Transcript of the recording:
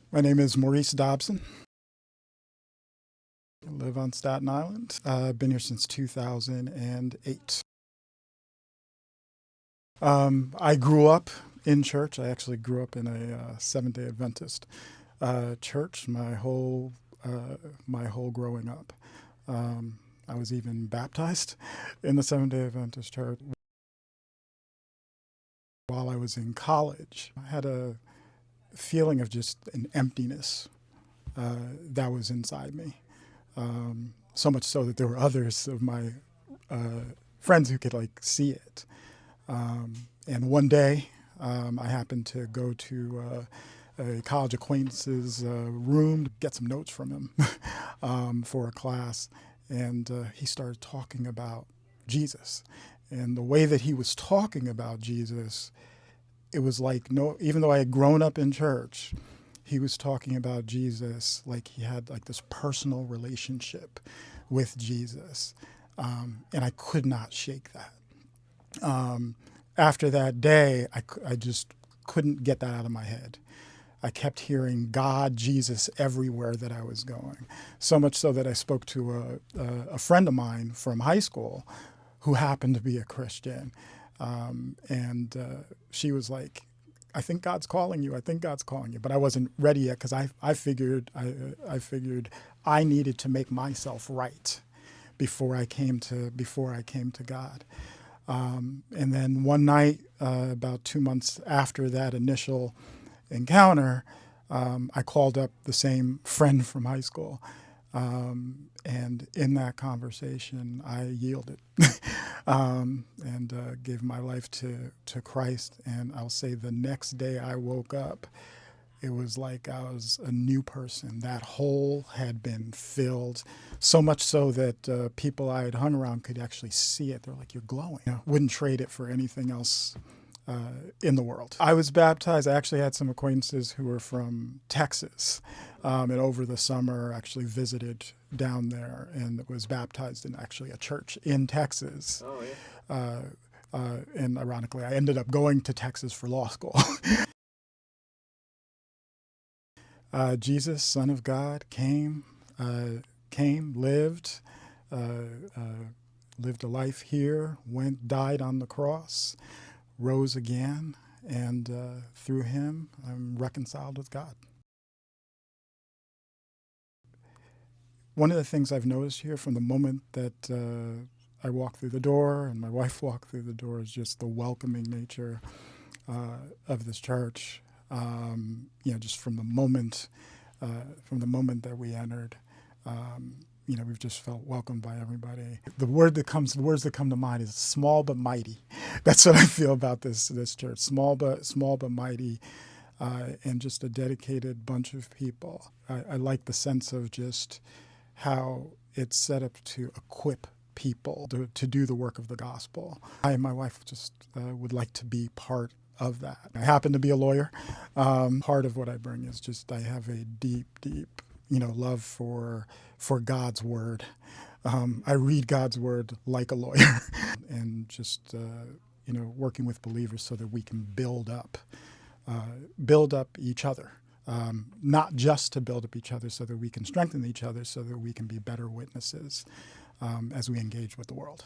My name is Maurice Dobson. I live on Staten Island. I've been here since 2008. I grew up in church. I actually grew up in a Seventh-day Adventist church my whole growing up. I was even baptized in the Seventh-day Adventist church. While I was in college, I had a feeling of just an emptiness that was inside me. So much so that there were others of my friends who could see it. And one day, I happened to go to a college acquaintance's room to get some notes from him for a class, and he started talking about Jesus. And the way that he was talking about Jesus, it was like, no, even though I had grown up in church, he was talking about Jesus like he had this personal relationship with Jesus. And I could not shake that. After that day, I just couldn't get that out of my head. I kept hearing God, Jesus everywhere that I was going. So much so that I spoke to a friend of mine from high school who happened to be a Christian. And she was like, I think God's calling you. I think God's calling you. But I wasn't ready yet because I figured I needed to make myself right before I came to God. And then one night, about 2 months after that initial encounter, I called up the same friend from high school. And in that conversation, I yielded and gave my life to Christ. And I'll say the next day I woke up, it was like I was a new person. That hole had been filled, so much so that people I had hung around could actually see it. They're like, "You're glowing." Wouldn't trade it for anything else in the world. I was baptized. I actually had some acquaintances who were from Texas, and over the summer actually visited down there and was baptized in actually a church in Texas. Oh, yeah. And ironically, I ended up going to Texas for law school. Jesus, Son of God, lived, lived a life here, died on the cross, rose again, and through him, I'm reconciled with God. One of the things I've noticed here from the moment that I walked through the door and my wife walked through the door is just the welcoming nature of this church. Just from the moment that we entered, we've just felt welcomed by everybody. The words that come to mind is small but mighty. That's what I feel about this church. Small but mighty, and just a dedicated bunch of people. I like the sense of just how it's set up to equip people to do the work of the gospel. I and my wife just would like to be part of that. I happen to be a lawyer. Part of what I bring is just I have a deep, love for God's word. I read God's word like a lawyer, and just working with believers so that we can build up each other. Not just to build up each other so that we can strengthen each other so that we can be better witnesses as we engage with the world.